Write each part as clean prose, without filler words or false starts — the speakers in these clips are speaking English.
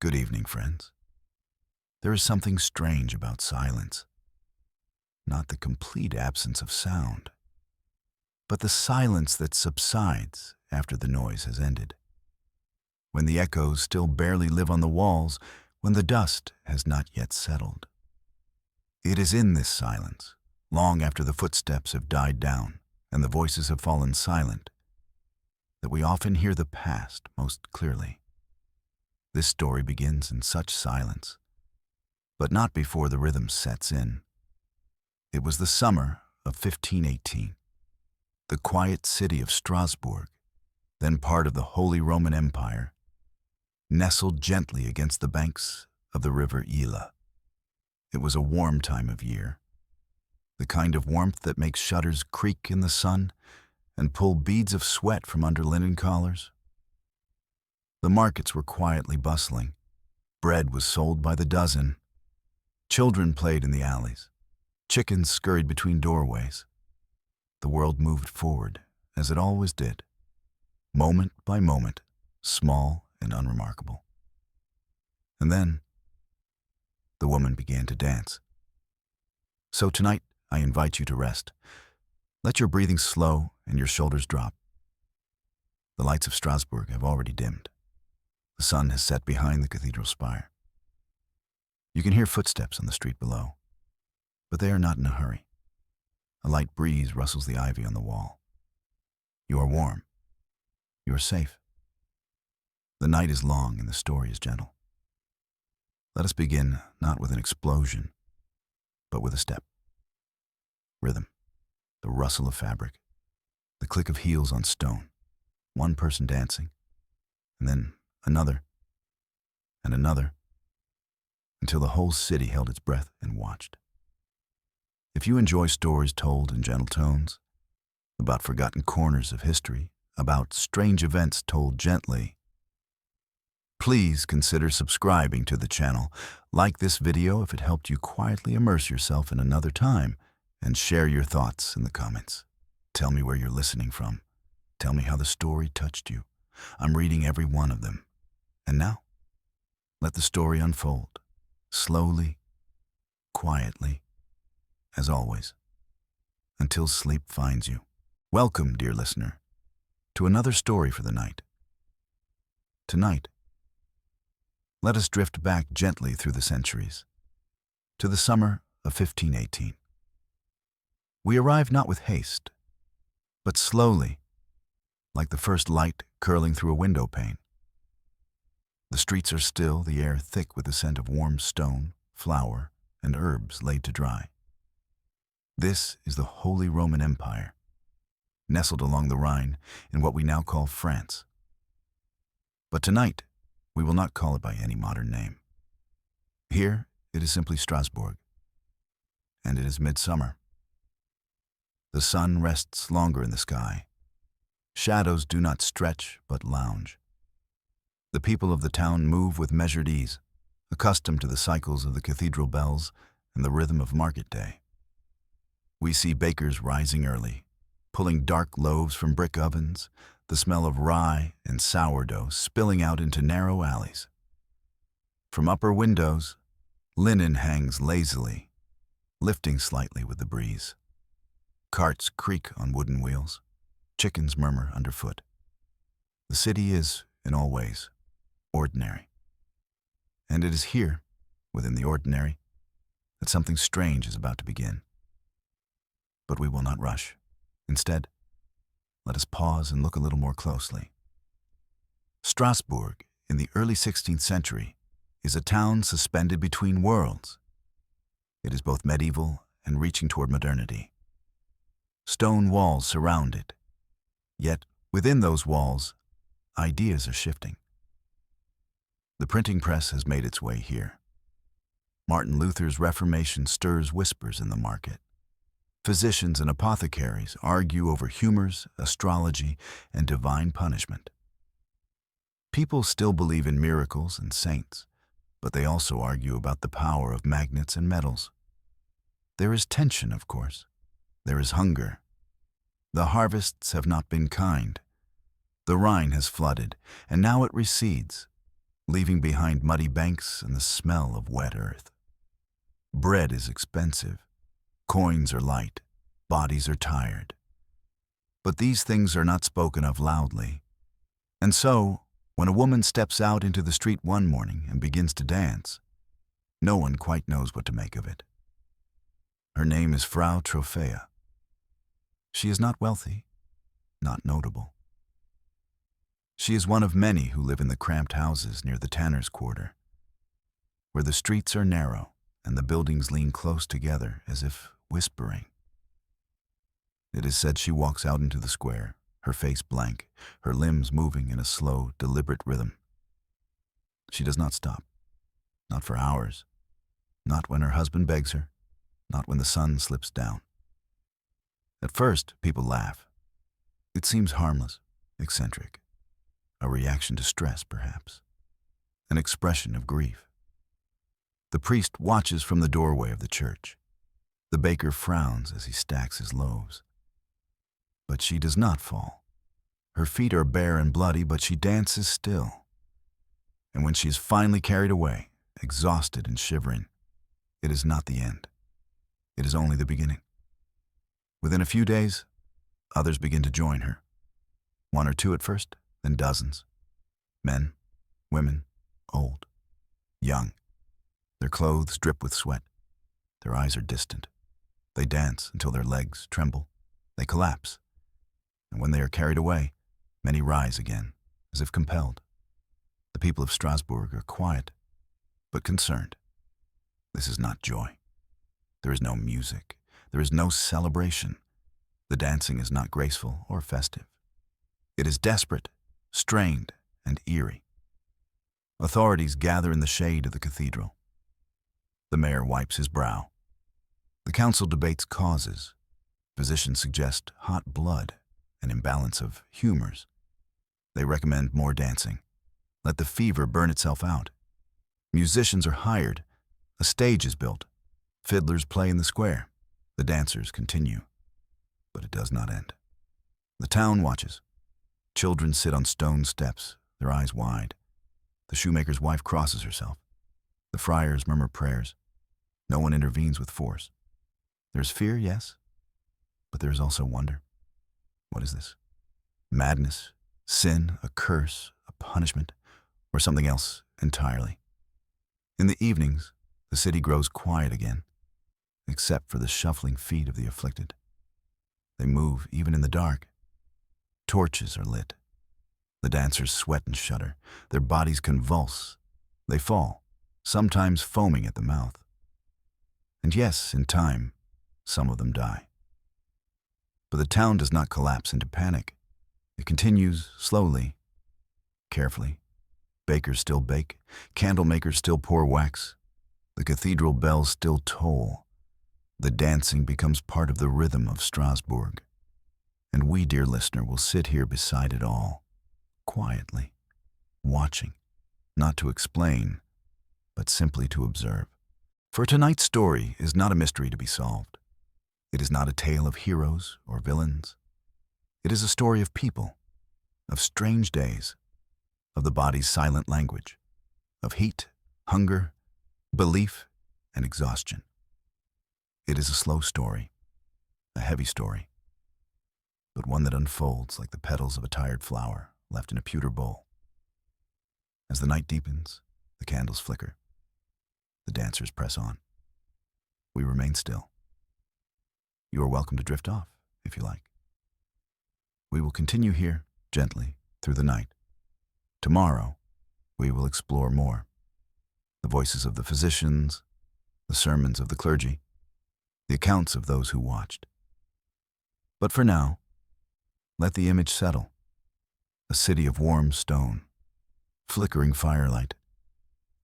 Good evening, friends. There is something strange about silence. Not the complete absence of sound, but the silence that subsides after the noise has ended. When the echoes still barely live on the walls, when the dust has not yet settled. It is in this silence, long after the footsteps have died down and the voices have fallen silent, that we often hear the past most clearly. This story begins in such silence, but not before the rhythm sets in. It was the summer of 1518. The quiet city of Strasbourg, then part of the Holy Roman Empire, nestled gently against the banks of the river Ila. It was a warm time of year, the kind of warmth that makes shutters creak in the sun and pull beads of sweat from under linen collars. The markets were quietly bustling. Bread was sold by the dozen. Children played in the alleys. Chickens scurried between doorways. The world moved forward, as it always did, moment by moment, small and unremarkable. And then, the woman began to dance. So tonight, I invite you to rest. Let your breathing slow and your shoulders drop. The lights of Strasbourg have already dimmed. The sun has set behind the cathedral spire. You can hear footsteps on the street below, but they are not in a hurry. A light breeze rustles the ivy on the wall. You are warm. You are safe. The night is long and the story is gentle. Let us begin not with an explosion, but with a step. Rhythm, the rustle of fabric, the click of heels on stone, one person dancing, and then another, and another, until the whole city held its breath and watched. If you enjoy stories told in gentle tones, about forgotten corners of history, about strange events told gently, please consider subscribing to the channel. Like this video if it helped you quietly immerse yourself in another time, and share your thoughts in the comments. Tell me where you're listening from. Tell me how the story touched you. I'm reading every one of them. And now, let the story unfold, slowly, quietly, as always, until sleep finds you. Welcome, dear listener, to another story for the night. Tonight, let us drift back gently through the centuries, to the summer of 1518. We arrive not with haste, but slowly, like the first light curling through a window pane. The streets are still, the air thick with the scent of warm stone, flour, and herbs laid to dry. This is the Holy Roman Empire, nestled along the Rhine in what we now call France. But tonight, we will not call it by any modern name. Here, it is simply Strasbourg, and it is midsummer. The sun rests longer in the sky. Shadows do not stretch, but lounge. The people of the town move with measured ease, accustomed to the cycles of the cathedral bells and the rhythm of market day. We see bakers rising early, pulling dark loaves from brick ovens, the smell of rye and sourdough spilling out into narrow alleys. From upper windows, linen hangs lazily, lifting slightly with the breeze. Carts creak on wooden wheels. Chickens murmur underfoot. The city is, in all ways, ordinary. And it is here, within the ordinary, that something strange is about to begin. But we will not rush. Instead, let us pause and look a little more closely. Strasbourg, in the early 16th century, is a town suspended between worlds. It is both medieval and reaching toward modernity. Stone walls surround it. Yet, within those walls, ideas are shifting. The printing press has made its way here. Martin Luther's Reformation stirs whispers in the market. Physicians and apothecaries argue over humors, astrology, and divine punishment. People still believe in miracles and saints, but they also argue about the power of magnets and metals. There is tension, of course. There is hunger. The harvests have not been kind. The Rhine has flooded, and now it recedes. leaving behind muddy banks and the smell of wet earth. Bread is expensive, coins are light, bodies are tired. But these things are not spoken of loudly. And so, when a woman steps out into the street one morning and begins to dance, no one quite knows what to make of it. Her name is Frau Trophäa. She is not wealthy, not notable. She is one of many who live in the cramped houses near the Tanner's Quarter, where the streets are narrow and the buildings lean close together as if whispering. It is said she walks out into the square, her face blank, her limbs moving in a slow, deliberate rhythm. She does not stop, not for hours, not when her husband begs her, not when the sun slips down. At first, people laugh. It seems harmless, eccentric, a reaction to stress, perhaps, an expression of grief. The priest watches from the doorway of the church. The baker frowns as he stacks his loaves. But she does not fall. Her feet are bare and bloody, but she dances still. And when she is finally carried away, exhausted and shivering, it is not the end. It is only the beginning. Within a few days, others begin to join her. One or two at first, then dozens. Men, women, old, young. Their clothes drip with sweat. Their eyes are distant. They dance until their legs tremble. They collapse. And when they are carried away, many rise again, as if compelled. The people of Strasbourg are quiet, but concerned. This is not joy. There is no music. There is no celebration. The dancing is not graceful or festive. It is desperate, strained, and eerie. Authorities gather in the shade of the cathedral. The mayor wipes his brow. The council debates causes. Physicians suggest hot blood, an imbalance of humors. They recommend more dancing. Let the fever burn itself out. Musicians are hired. A stage is built. Fiddlers play in the square. The dancers continue. But it does not end. The town watches. Children sit on stone steps, their eyes wide. The shoemaker's wife crosses herself. The friars murmur prayers. No one intervenes with force. There is fear, yes, but there is also wonder. What is this? Madness, sin, a curse, a punishment, or something else entirely? In the evenings, the city grows quiet again, except for the shuffling feet of the afflicted. They move even in the dark. Torches are lit. The dancers sweat and shudder. Their bodies convulse. They fall, sometimes foaming at the mouth. And yes, in time, some of them die. But the town does not collapse into panic. It continues slowly, carefully. Bakers still bake. Candle makers still pour wax. The cathedral bells still toll. The dancing becomes part of the rhythm of Strasbourg. And we, dear listener, will sit here beside it all, quietly, watching, not to explain, but simply to observe. For tonight's story is not a mystery to be solved. It is not a tale of heroes or villains. It is a story of people, of strange days, of the body's silent language, of heat, hunger, belief, and exhaustion. It is a slow story, a heavy story, but one that unfolds like the petals of a tired flower left in a pewter bowl. As the night deepens, the candles flicker. The dancers press on. We remain still. You are welcome to drift off, if you like. We will continue here, gently, through the night. Tomorrow, we will explore more. The voices of the physicians, the sermons of the clergy, the accounts of those who watched. But for now, let the image settle. A city of warm stone, flickering firelight,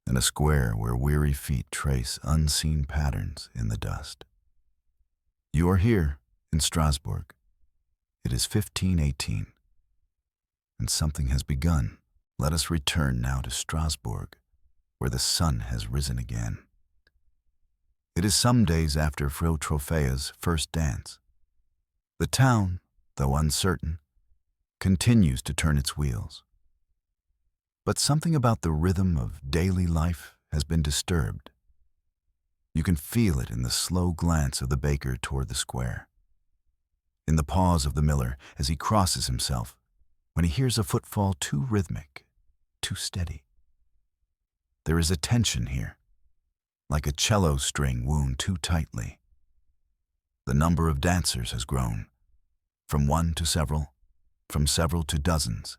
and a square where weary feet trace unseen patterns in the dust. You are here in Strasbourg. It is 1518, and something has begun. Let us return now to Strasbourg, where the sun has risen again. It is some days after Frau Trophäa's first dance. The town, though uncertain, continues to turn its wheels. But something about the rhythm of daily life has been disturbed. You can feel it in the slow glance of the baker toward the square, in the pause of the miller as he crosses himself, when he hears a footfall too rhythmic, too steady. There is a tension here, like a cello string wound too tightly. The number of dancers has grown, from one to several, from several to dozens.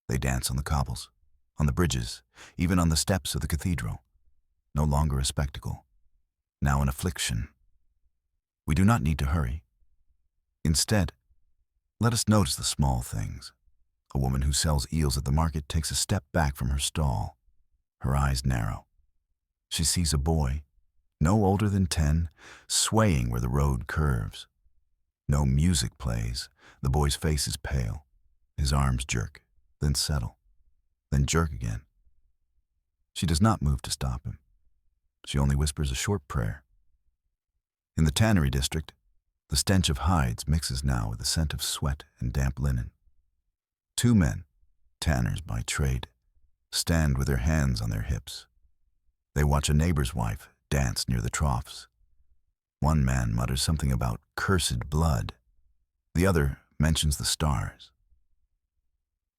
They dance on the cobbles, on the bridges, even on the steps of the cathedral. No longer a spectacle, now an affliction. We do not need to hurry. Instead, let us notice the small things. A woman who sells eels at the market takes a step back from her stall. Her eyes narrow. She sees a boy, no older than 10, swaying where the road curves. No music plays. The boy's face is pale. His arms jerk, then settle, then jerk again. She does not move to stop him. She only whispers a short prayer. In the tannery district, the stench of hides mixes now with the scent of sweat and damp linen. 2 men, tanners by trade, stand with their hands on their hips. They watch a neighbor's wife dance near the troughs. One man mutters something about cursed blood. The other mentions the stars.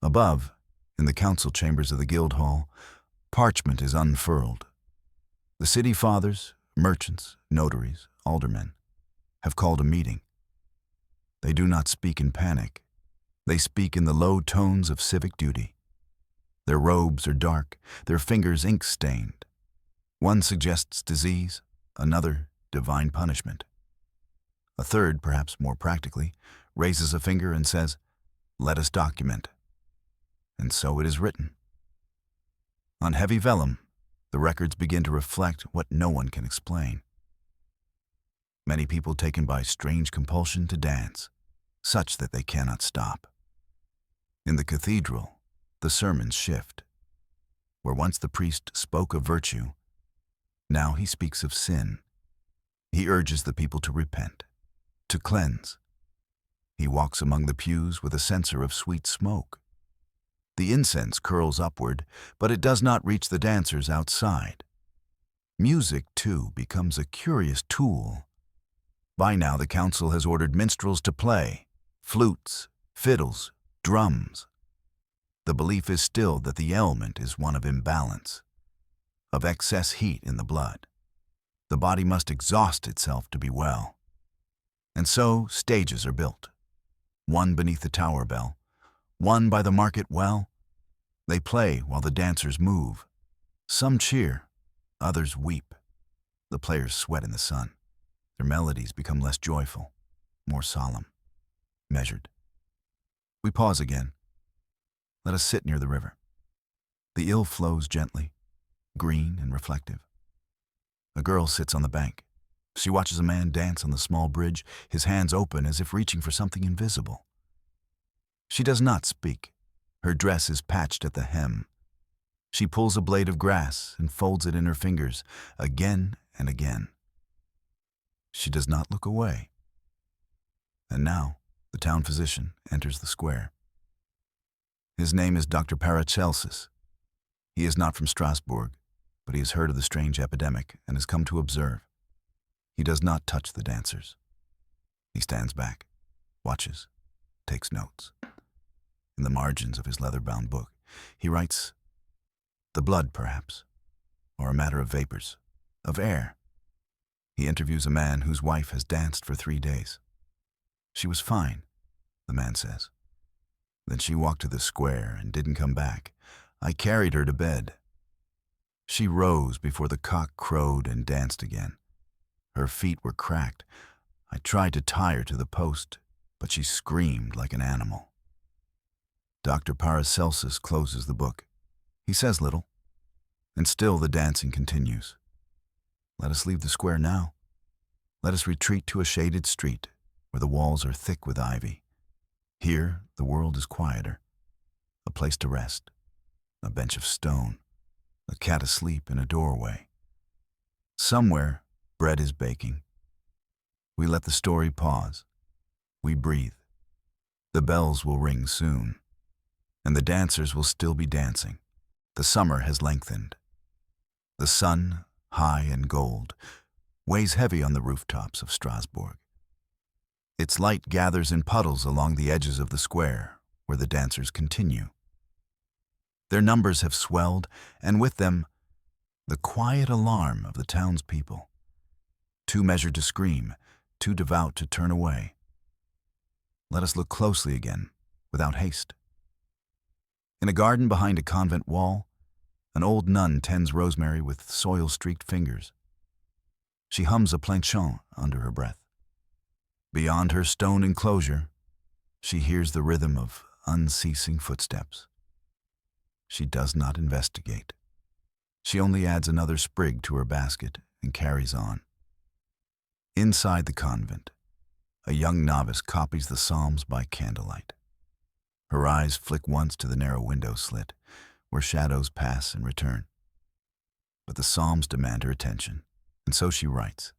Above, in the council chambers of the guild hall, parchment is unfurled. The city fathers, merchants, notaries, aldermen have called a meeting. They do not speak in panic. They speak in the low tones of civic duty. Their robes are dark, their fingers ink-stained. One suggests disease, another divine punishment. A third, perhaps more practically, raises a finger and says, "Let us document." And so it is written. On heavy vellum, the records begin to reflect what no one can explain. Many people taken by strange compulsion to dance, such that they cannot stop. In the cathedral, the sermons shift. Where once the priest spoke of virtue, now he speaks of sin. He urges the people to repent, to cleanse. He walks among the pews with a censer of sweet smoke. The incense curls upward, but it does not reach the dancers outside. Music, too, becomes a curious tool. By now the council has ordered minstrels to play, flutes, fiddles, drums. The belief is still that the ailment is one of imbalance, of excess heat in the blood. The body must exhaust itself to be well. And so stages are built, one beneath the tower bell, one by the market well. They play while the dancers move. Some cheer, others weep. The players sweat in the sun. Their melodies become less joyful, more solemn, measured. We pause again. Let us sit near the river. The Ill flows gently, green and reflective. A girl sits on the bank. She watches a man dance on the small bridge, his hands open as if reaching for something invisible. She does not speak. Her dress is patched at the hem. She pulls a blade of grass and folds it in her fingers again and again. She does not look away. And now the town physician enters the square. His name is Dr. Paracelsus. He is not from Strasbourg, but he has heard of the strange epidemic and has come to observe. He does not touch the dancers. He stands back, watches, takes notes. In the margins of his leather-bound book, he writes, "The blood, perhaps, or a matter of vapors, of air." He interviews a man whose wife has danced for 3 days. She was fine, the man says. Then she walked to the square and didn't come back. I carried her to bed. She rose before the cock crowed and danced again. Her feet were cracked. I tried to tie her to the post, but she screamed like an animal. Dr. Paracelsus closes the book. He says little, and still the dancing continues. Let us leave the square now. Let us retreat to a shaded street where the walls are thick with ivy. Here the world is quieter. A place to rest, a bench of stone, a cat asleep in a doorway. Somewhere bread is baking. We let the story pause. We breathe. The bells will ring soon, and the dancers will still be dancing. The summer has lengthened. The sun, high and gold, weighs heavy on the rooftops of Strasbourg. Its light gathers in puddles along the edges of the square, where the dancers continue. Their numbers have swelled, and with them, the quiet alarm of the townspeople. Too measured to scream, too devout to turn away. Let us look closely again, without haste. In a garden behind a convent wall, an old nun tends rosemary with soil-streaked fingers. She hums a plainchant under her breath. Beyond her stone enclosure, she hears the rhythm of unceasing footsteps. She does not investigate. She only adds another sprig to her basket and carries on. Inside the convent, a young novice copies the Psalms by candlelight. Her eyes flick once to the narrow window slit, where shadows pass and return. But the Psalms demand her attention, and so she writes,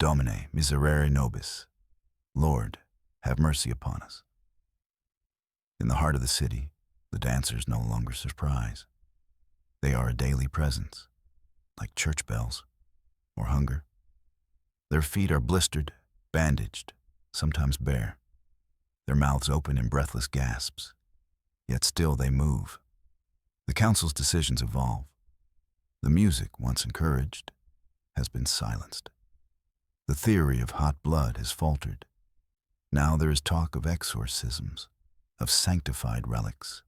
Domine miserere nobis, Lord, have mercy upon us. In the heart of the city, the dancers no longer surprise. They are a daily presence, like church bells or hunger. Their feet are blistered, bandaged, sometimes bare. Their mouths open in breathless gasps, yet still they move. The council's decisions evolve. The music, once encouraged, has been silenced. The theory of hot blood has faltered. Now there is talk of exorcisms, of sanctified relics,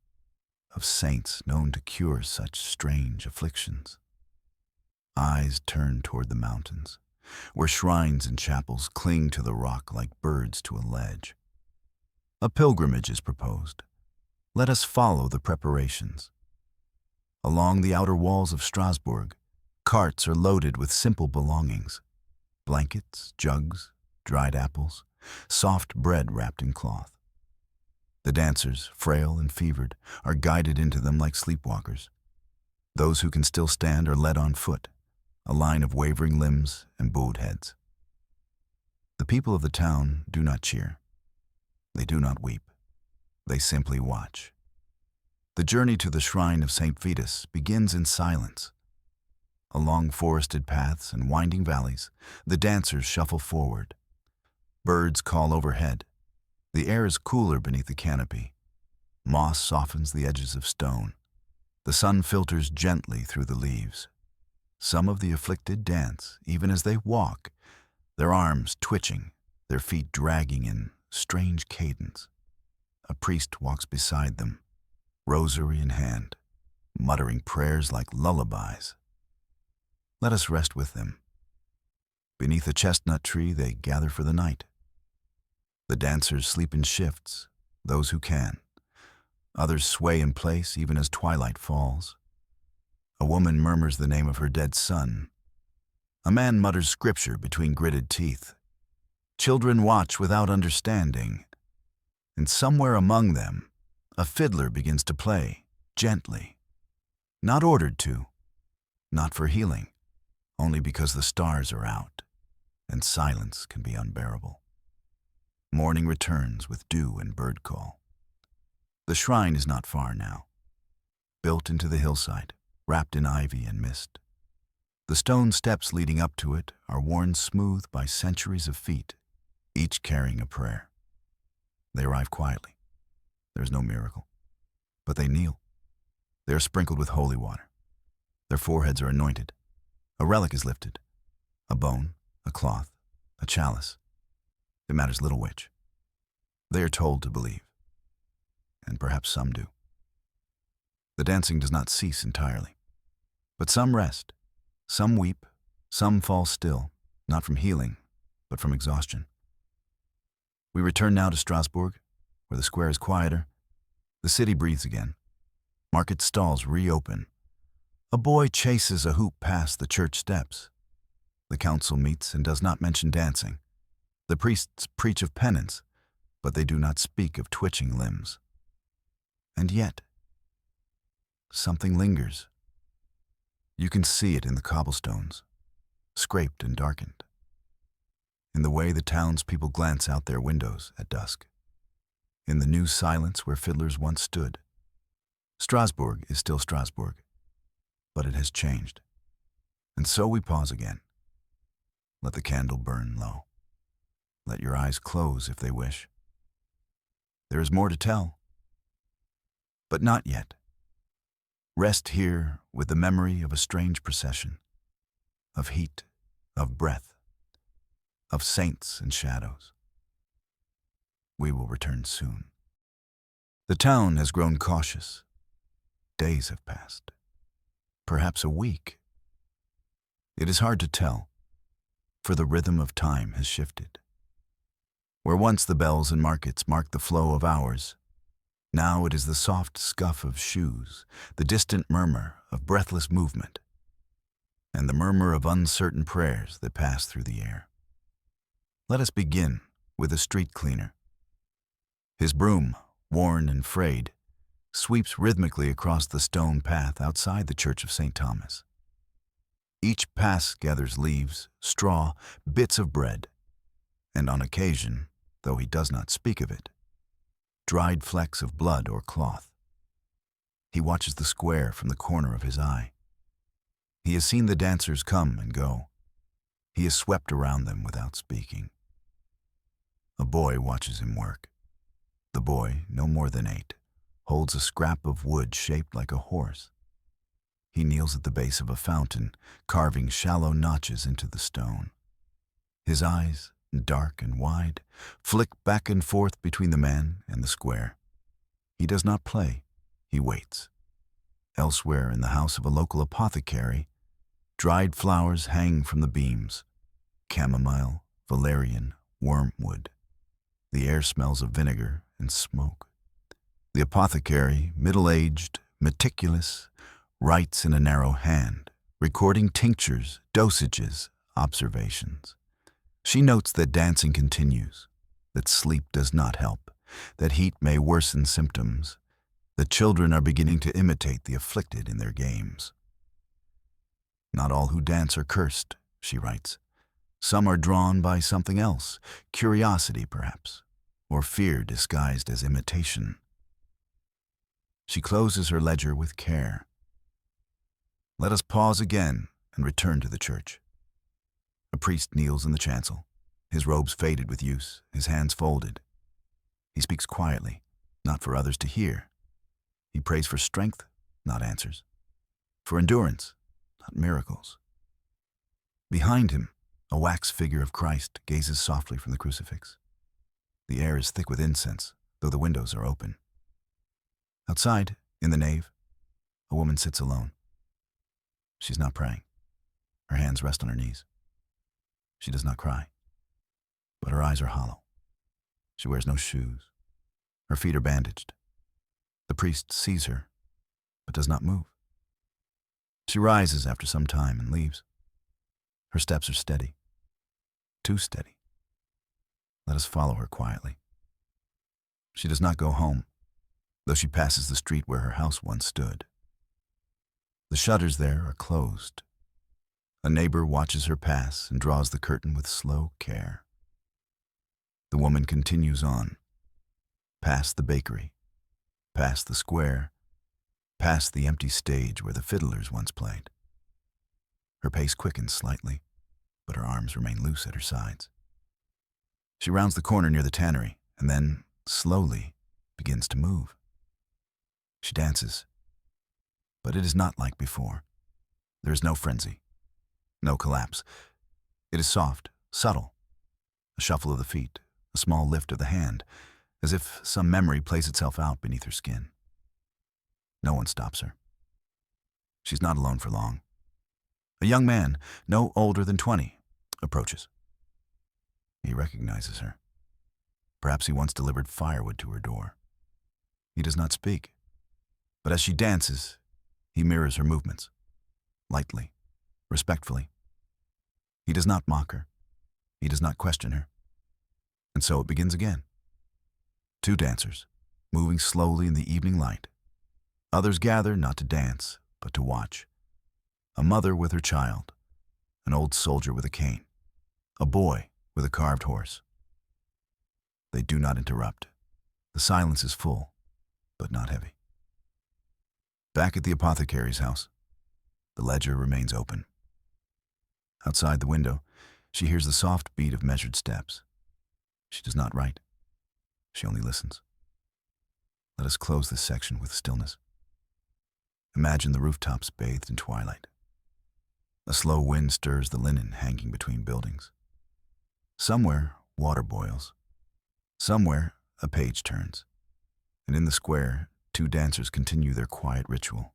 of saints known to cure such strange afflictions. Eyes turn toward the mountains, where shrines and chapels cling to the rock like birds to a ledge. A pilgrimage is proposed. Let us follow the preparations. Along the outer walls of Strasbourg, carts are loaded with simple belongings: blankets, jugs, dried apples, soft bread wrapped in cloth. The dancers, frail and fevered, are guided into them like sleepwalkers. Those who can still stand are led on foot, a line of wavering limbs and bowed heads. The people of the town do not cheer. They do not weep. They simply watch. The journey to the shrine of St. Vitus begins in silence. Along forested paths and winding valleys, the dancers shuffle forward. Birds call overhead. The air is cooler beneath the canopy. Moss softens the edges of stone. The sun filters gently through the leaves. Some of the afflicted dance, even as they walk, their arms twitching, their feet dragging in strange cadence. A priest walks beside them, rosary in hand, muttering prayers like lullabies. Let us rest with them. Beneath a chestnut tree they gather for the night. The dancers sleep in shifts, those who can. Others sway in place even as twilight falls. A woman murmurs the name of her dead son. A man mutters scripture between gritted teeth. Children watch without understanding. And somewhere among them, a fiddler begins to play, gently. Not ordered to, not for healing, only because the stars are out, and silence can be unbearable. Morning returns with dew and bird call. The shrine is not far now, built into the hillside, wrapped in ivy and mist. The stone steps leading up to it are worn smooth by centuries of feet, each carrying a prayer. They arrive quietly. There is no miracle. But they kneel. They are sprinkled with holy water. Their foreheads are anointed. A relic is lifted. A bone, a cloth, a chalice. It matters little which. They are told to believe. And perhaps some do. The dancing does not cease entirely. But some rest. Some weep. Some fall still, not from healing, but from exhaustion. We return now to Strasbourg, where the square is quieter. The city breathes again. Market stalls reopen. A boy chases a hoop past the church steps. The council meets and does not mention dancing. The priests preach of penance, but they do not speak of twitching limbs. And yet, something lingers. You can see it in the cobblestones, scraped and darkened, in the way the townspeople glance out their windows at dusk, in the new silence where fiddlers once stood. Strasbourg is still Strasbourg, but it has changed. And so we pause again. Let the candle burn low. Let your eyes close if they wish. There is more to tell, but not yet. Rest here with the memory of a strange procession, of heat, of breath, of saints and shadows. We will return soon. The town has grown cautious. Days have passed. Perhaps a week. It is hard to tell, for the rhythm of time has shifted. Where once the bells and markets marked the flow of hours, now it is the soft scuff of shoes, the distant murmur of breathless movement, and the murmur of uncertain prayers that pass through the air. Let us begin with a street cleaner. His broom, worn and frayed, sweeps rhythmically across the stone path outside the Church of St. Thomas. Each pass gathers leaves, straw, bits of bread, and on occasion, though he does not speak of it, dried flecks of blood or cloth. He watches the square from the corner of his eye. He has seen the dancers come and go. He has swept around them without speaking. A boy watches him work. The boy, no more than 8, holds a scrap of wood shaped like a horse. He kneels at the base of a fountain, carving shallow notches into the stone. His eyes, dark and wide, flick back and forth between the man and the square. He does not play, he waits. Elsewhere in the house of a local apothecary, dried flowers hang from the beams. Chamomile, valerian, wormwood. The air smells of vinegar and smoke. The apothecary, middle-aged, meticulous, writes in a narrow hand, recording tinctures, dosages, observations. She notes that dancing continues, that sleep does not help, that heat may worsen symptoms, that children are beginning to imitate the afflicted in their games. Not all who dance are cursed, she writes. Some are drawn by something else, curiosity perhaps, or fear disguised as imitation. She closes her ledger with care. Let us pause again and return to the church. A priest kneels in the chancel, his robes faded with use, his hands folded. He speaks quietly, not for others to hear. He prays for strength, not answers, for endurance, not miracles. Behind him, a wax figure of Christ gazes softly from the crucifix. The air is thick with incense, though the windows are open. Outside, in the nave, a woman sits alone. She's not praying. Her hands rest on her knees. She does not cry, but her eyes are hollow. She wears no shoes. Her feet are bandaged. The priest sees her, but does not move. She rises after some time and leaves. Her steps are steady, too steady. Let us follow her quietly. She does not go home, though she passes the street where her house once stood. The shutters there are closed. A neighbor watches her pass and draws the curtain with slow care. The woman continues on, past the bakery, past the square, past the empty stage where the fiddlers once played. Her pace quickens slightly, but her arms remain loose at her sides. She rounds the corner near the tannery, and then, slowly, begins to move. She dances, but it is not like before. There is no frenzy, no collapse. It is soft, subtle, a shuffle of the feet, a small lift of the hand, as if some memory plays itself out beneath her skin. No one stops her. She's not alone for long. A young man, no older than 20, approaches. He recognizes her. Perhaps he once delivered firewood to her door. He does not speak, but as she dances, he mirrors her movements, lightly, respectfully. He does not mock her. He does not question her. And so it begins again. 2 dancers, moving slowly in the evening light. Others gather not to dance, but to watch. A mother with her child, an old soldier with a cane, a boy with a carved horse. They do not interrupt. The silence is full, but not heavy. Back at the apothecary's house, the ledger remains open. Outside the window, she hears the soft beat of measured steps. She does not write. She only listens. Let us close this section with stillness. Imagine the rooftops bathed in twilight. A slow wind stirs the linen hanging between buildings. Somewhere, water boils. Somewhere, a page turns. And in the square, two dancers continue their quiet ritual.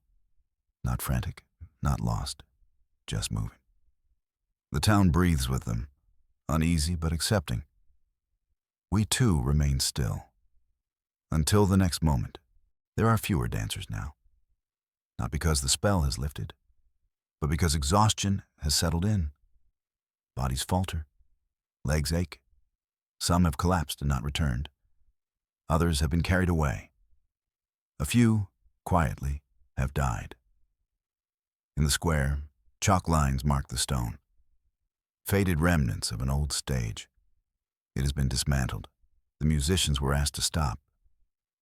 Not frantic, not lost, just moving. The town breathes with them, uneasy but accepting. We too remain still. Until the next moment, there are fewer dancers now. Not because the spell has lifted, but because exhaustion has settled in. Bodies falter, legs ache. Some have collapsed and not returned. Others have been carried away. A few, quietly, have died. In the square, chalk lines mark the stone. Faded remnants of an old stage. It has been dismantled. The musicians were asked to stop.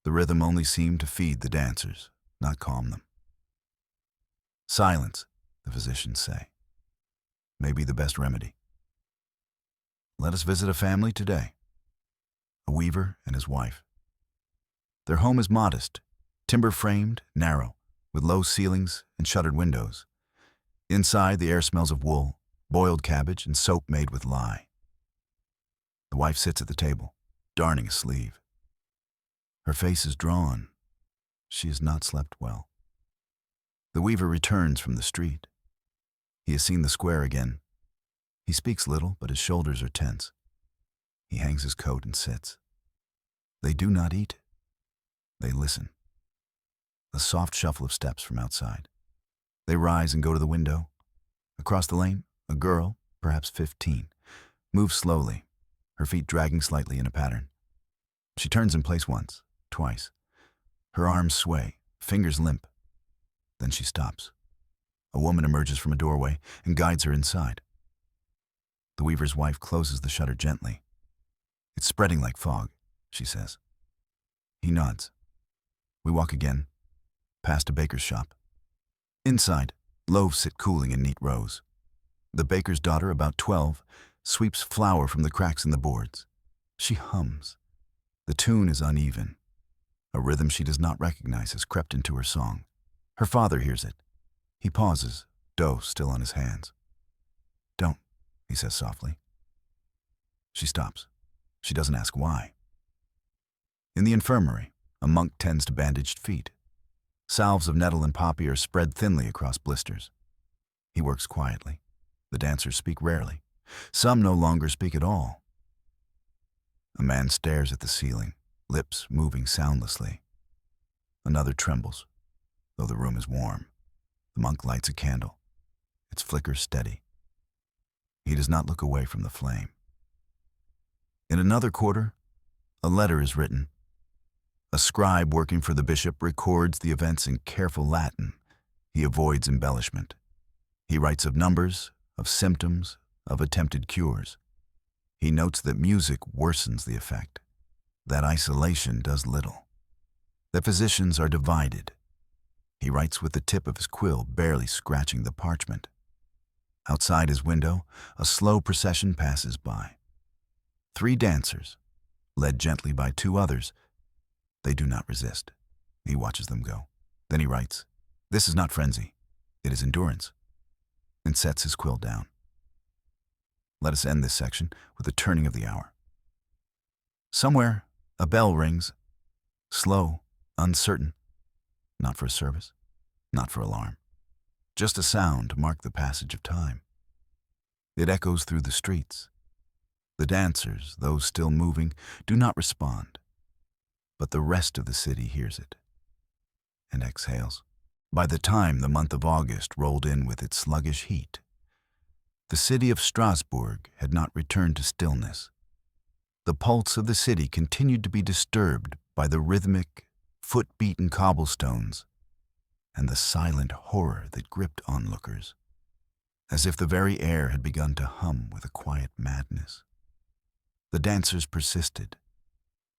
The rhythm only seemed to feed the dancers, not calm them. Silence, the physicians say, may be the best remedy. Let us visit a family today. A weaver and his wife. Their home is modest, timber-framed, narrow, with low ceilings and shuttered windows. Inside, the air smells of wool, boiled cabbage, and soap made with lye. The wife sits at the table, darning a sleeve. Her face is drawn. She has not slept well. The weaver returns from the street. He has seen the square again. He speaks little, but his shoulders are tense. He hangs his coat and sits. They do not eat. They listen. A soft shuffle of steps from outside. They rise and go to the window. Across the lane, a girl, perhaps 15, moves slowly, her feet dragging slightly in a pattern. She turns in place once, twice. Her arms sway, fingers limp. Then she stops. A woman emerges from a doorway and guides her inside. The weaver's wife closes the shutter gently. "It's spreading like fog," she says. He nods. We walk again, past a baker's shop. Inside, loaves sit cooling in neat rows. The baker's daughter, about 12, sweeps flour from the cracks in the boards. She hums. The tune is uneven. A rhythm she does not recognize has crept into her song. Her father hears it. He pauses, dough still on his hands. "Don't," he says softly. She stops. She doesn't ask why. In the infirmary, a monk tends to bandaged feet. Salves of nettle and poppy are spread thinly across blisters. He works quietly. The dancers speak rarely. Some no longer speak at all. A man stares at the ceiling, lips moving soundlessly. Another trembles, though the room is warm. The monk lights a candle. Its flicker steady. He does not look away from the flame. In another quarter, a letter is written. A scribe working for the bishop records the events in careful Latin. He avoids embellishment. He writes of numbers, of symptoms, of attempted cures. He notes that music worsens the effect, that isolation does little. The physicians are divided. He writes with the tip of his quill barely scratching the parchment. Outside his window, a slow procession passes by. 3 dancers, led gently by 2 others. They do not resist. He watches them go. Then he writes, "This is not frenzy. It is endurance," and sets his quill down. Let us end this section with the turning of the hour. Somewhere, a bell rings, slow, uncertain, not for a service, not for alarm, just a sound to mark the passage of time. It echoes through the streets. The dancers, those still moving, do not respond, but the rest of the city hears it and exhales. By the time the month of August rolled in with its sluggish heat, the city of Strasbourg had not returned to stillness. The pulse of the city continued to be disturbed by the rhythmic, foot-beaten cobblestones and the silent horror that gripped onlookers, as if the very air had begun to hum with a quiet madness. The dancers persisted.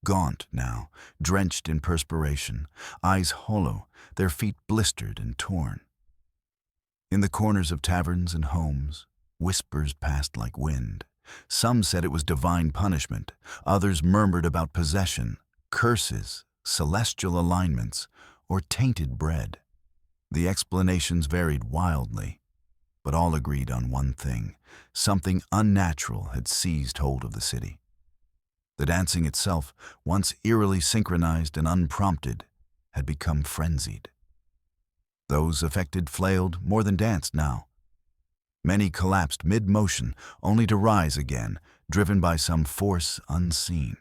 gaunt now, drenched in perspiration, eyes hollow, their feet blistered and torn. In the corners of taverns and homes, whispers passed like wind. Some said it was divine punishment, others murmured about possession, curses, celestial alignments, or tainted bread. The explanations varied wildly, but all agreed on one thing: something unnatural had seized hold of the city. The dancing itself, once eerily synchronized and unprompted, had become frenzied. Those affected flailed more than danced now. Many collapsed mid-motion, only to rise again, driven by some force unseen.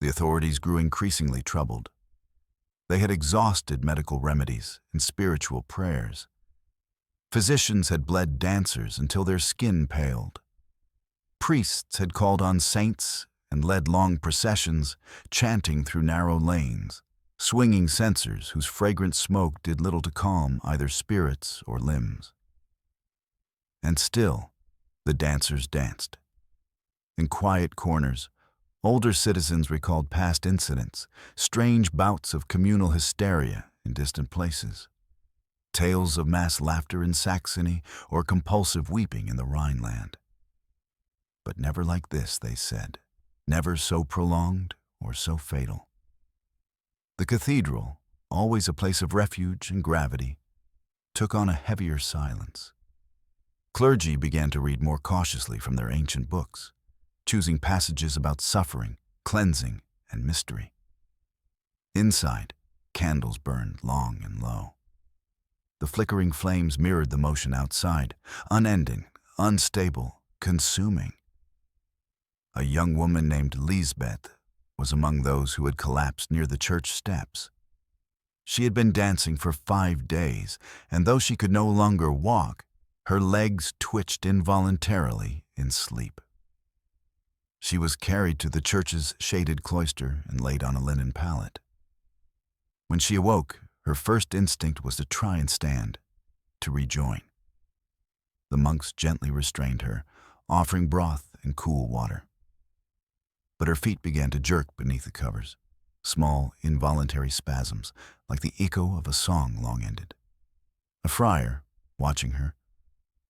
The authorities grew increasingly troubled. They had exhausted medical remedies and spiritual prayers. Physicians had bled dancers until their skin paled. Priests had called on saints and led long processions, chanting through narrow lanes, swinging censers whose fragrant smoke did little to calm either spirits or limbs. And still, the dancers danced. In quiet corners, older citizens recalled past incidents, strange bouts of communal hysteria in distant places, tales of mass laughter in Saxony or compulsive weeping in the Rhineland. But never like this, they said, never so prolonged or so fatal. The cathedral, always a place of refuge and gravity, took on a heavier silence. Clergy began to read more cautiously from their ancient books, choosing passages about suffering, cleansing, and mystery. Inside, candles burned long and low. The flickering flames mirrored the motion outside, unending, unstable, consuming. A young woman named Lisbeth was among those who had collapsed near the church steps. She had been dancing for 5 days, and though she could no longer walk, her legs twitched involuntarily in sleep. She was carried to the church's shaded cloister and laid on a linen pallet. When she awoke, her first instinct was to try and stand, to rejoin. The monks gently restrained her, offering broth and cool water. But her feet began to jerk beneath the covers, small, involuntary spasms, like the echo of a song long ended. A friar, watching her,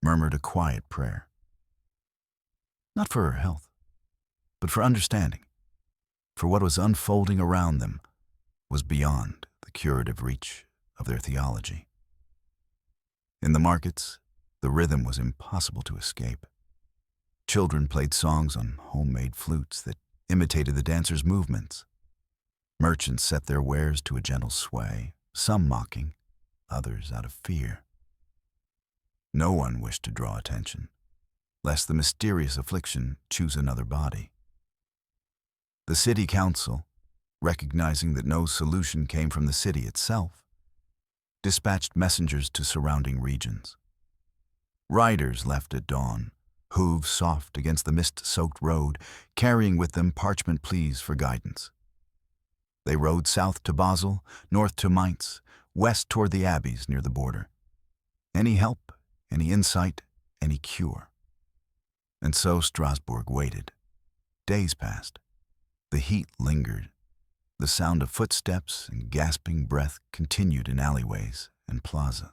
murmured a quiet prayer. Not for her health, but for understanding, for what was unfolding around them was beyond the curative reach of their theology. In the markets, the rhythm was impossible to escape. Children played songs on homemade flutes that imitated the dancers' movements. Merchants set their wares to a gentle sway, some mocking, others out of fear. No one wished to draw attention, lest the mysterious affliction choose another body. The city council, recognizing that no solution came from the city itself, dispatched messengers to surrounding regions. Riders left at dawn, hooves soft against the mist-soaked road, carrying with them parchment pleas for guidance. They rode south to Basel, north to Mainz, west toward the abbeys near the border. Any help, any insight, any cure. And so Strasbourg waited. Days passed. The heat lingered. The sound of footsteps and gasping breath continued in alleyways and plazas.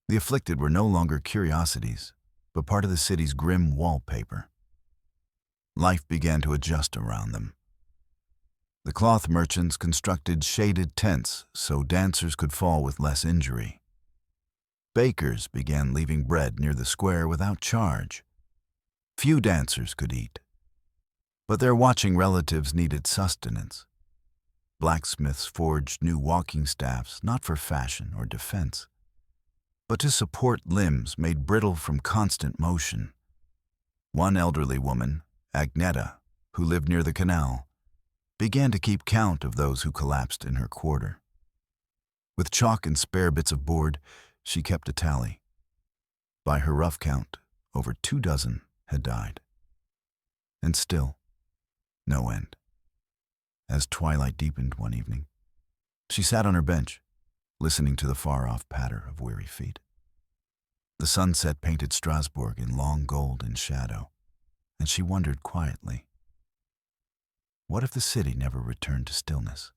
The afflicted were no longer curiosities, but part of the city's grim wallpaper. Life began to adjust around them. The cloth merchants constructed shaded tents so dancers could fall with less injury. Bakers began leaving bread near the square without charge. Few dancers could eat, but their watching relatives needed sustenance. Blacksmiths forged new walking staffs not for fashion or defense, but to support limbs made brittle from constant motion. One elderly woman, Agneta, who lived near the canal, began to keep count of those who collapsed in her quarter. With chalk and spare bits of board, she kept a tally. By her rough count, over 24 had died. And still, no end. As twilight deepened one evening, she sat on her bench, listening to the far-off patter of weary feet. The sunset painted Strasbourg in long gold and shadow, and she wondered quietly, What if the city never returned to stillness?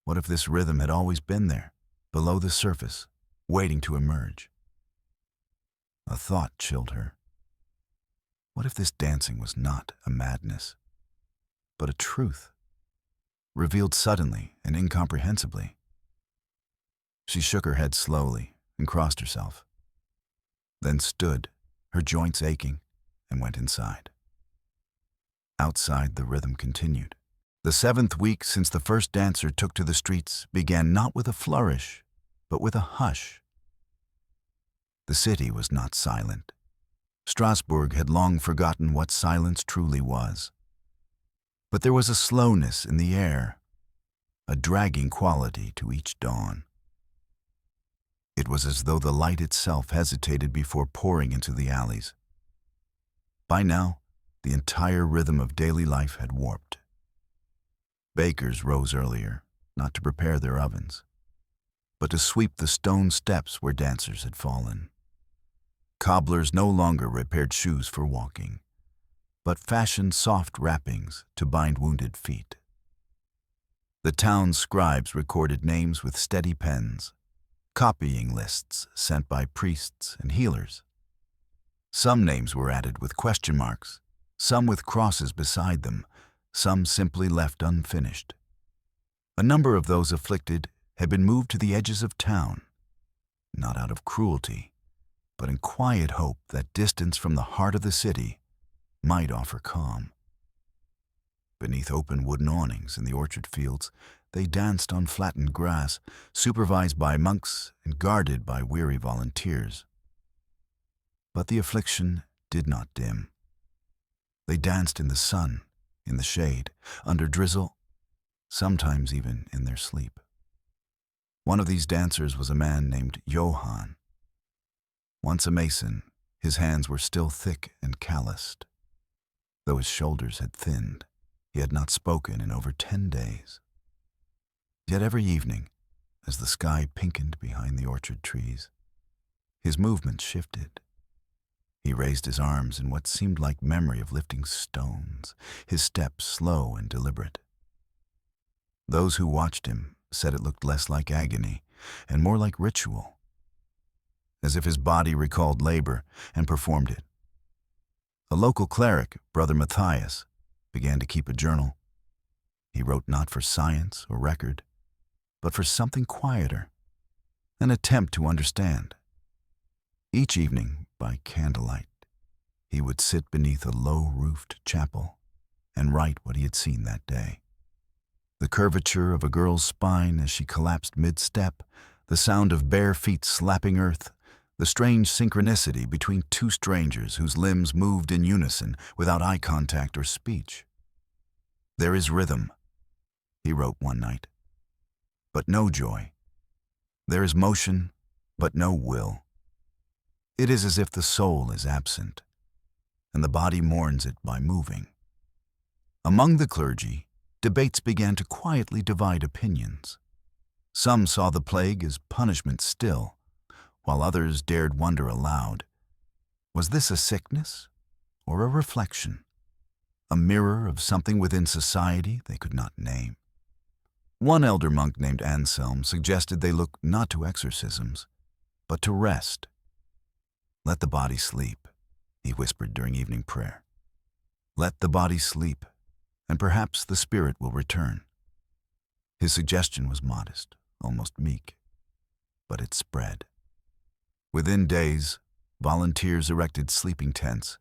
What if this rhythm had always been there, below the surface, waiting to emerge? A thought chilled her. What if this dancing was not a madness, but a truth, revealed suddenly and incomprehensibly? She shook her head slowly and crossed herself, then stood, her joints aching, and went inside. Outside, the rhythm continued. The 7th week since the first dancer took to the streets began not with a flourish, but with a hush. The city was not silent. Strasbourg had long forgotten what silence truly was. But there was a slowness in the air, a dragging quality to each dawn. It was as though the light itself hesitated before pouring into the alleys. By now, the entire rhythm of daily life had warped. Bakers rose earlier, not to prepare their ovens, but to sweep the stone steps where dancers had fallen. Cobblers no longer repaired shoes for walking, but fashioned soft wrappings to bind wounded feet. The town's scribes recorded names with steady pens, copying lists sent by priests and healers. Some names were added with question marks, some with crosses beside them, some simply left unfinished. A number of those afflicted had been moved to the edges of town, not out of cruelty, but in quiet hope that distance from the heart of the city might offer calm. Beneath open wooden awnings in the orchard fields, they danced on flattened grass, supervised by monks and guarded by weary volunteers. But the affliction did not dim. They danced in the sun, in the shade, under drizzle, sometimes even in their sleep. One of these dancers was a man named Johann. Once a mason, his hands were still thick and calloused. Though his shoulders had thinned, he had not spoken in over 10 days. Yet every evening, as the sky pinkened behind the orchard trees, his movements shifted. He raised his arms in what seemed like memory of lifting stones, his steps slow and deliberate. Those who watched him said it looked less like agony and more like ritual, as if his body recalled labor and performed it. A local cleric, Brother Matthias, began to keep a journal. He wrote not for science or record, but for something quieter, an attempt to understand. Each evening, by candlelight, he would sit beneath a low-roofed chapel and write what he had seen that day. The curvature of a girl's spine as she collapsed mid-step, the sound of bare feet slapping earth, the strange synchronicity between two strangers whose limbs moved in unison without eye contact or speech. "There is rhythm," he wrote one night, "but no joy. There is motion, but no will. It is as if the soul is absent, and the body mourns it by moving." Among the clergy, debates began to quietly divide opinions. Some saw the plague as punishment still, while others dared wonder aloud, was this a sickness or a reflection, a mirror of something within society they could not name? One elder monk named Anselm suggested they look not to exorcisms, but to rest. "Let the body sleep," he whispered during evening prayer. "Let the body sleep, and perhaps the spirit will return." His suggestion was modest, almost meek, but it spread. Within days, volunteers erected sleeping tents.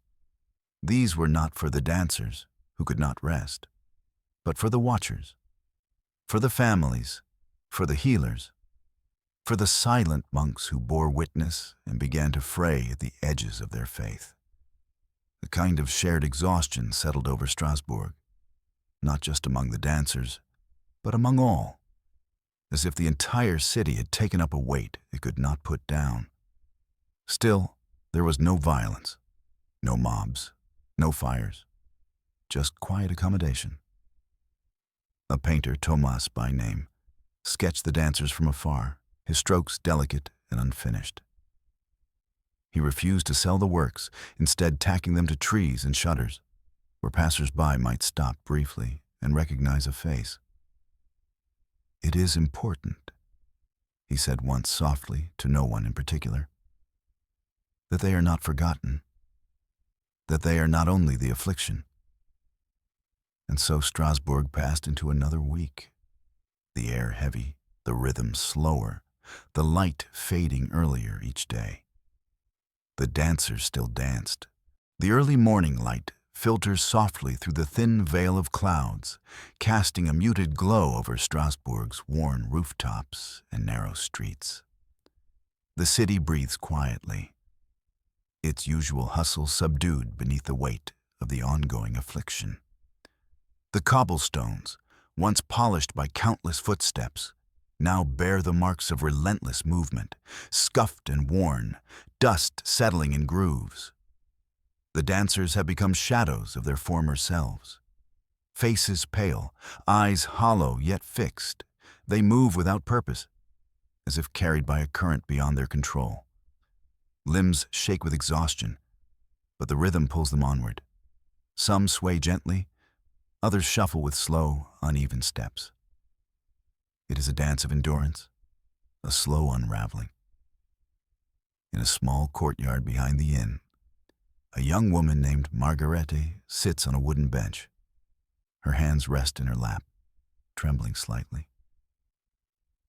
These were not for the dancers, who could not rest, but for the watchers, for the families, for the healers, for the silent monks who bore witness and began to fray at the edges of their faith. A kind of shared exhaustion settled over Strasbourg, not just among the dancers, but among all, as if the entire city had taken up a weight it could not put down. Still, there was no violence, no mobs, no fires, just quiet accommodation. A painter, Thomas by name, sketched the dancers from afar, his strokes delicate and unfinished. He refused to sell the works, instead tacking them to trees and shutters. where passers-by might stop briefly and recognize a face. "It is important," he said once softly to no one in particular, "that they are not forgotten, that they are not only the affliction." And so Strasbourg passed into another week, the air heavy, the rhythm slower, the light fading earlier each day. The dancers still danced. The early morning light filters softly through the thin veil of clouds, casting a muted glow over Strasbourg's worn rooftops and narrow streets. The city breathes quietly, its usual hustle subdued beneath the weight of the ongoing affliction. The cobblestones, once polished by countless footsteps, now bear the marks of relentless movement, scuffed and worn, dust settling in grooves. The dancers have become shadows of their former selves. Faces pale, eyes hollow yet fixed, they move without purpose, as if carried by a current beyond their control. Limbs shake with exhaustion, but the rhythm pulls them onward. Some sway gently, others shuffle with slow, uneven steps. It is a dance of endurance, a slow unraveling. In a small courtyard behind the inn, a young woman named Margarete sits on a wooden bench. Her hands rest in her lap, trembling slightly.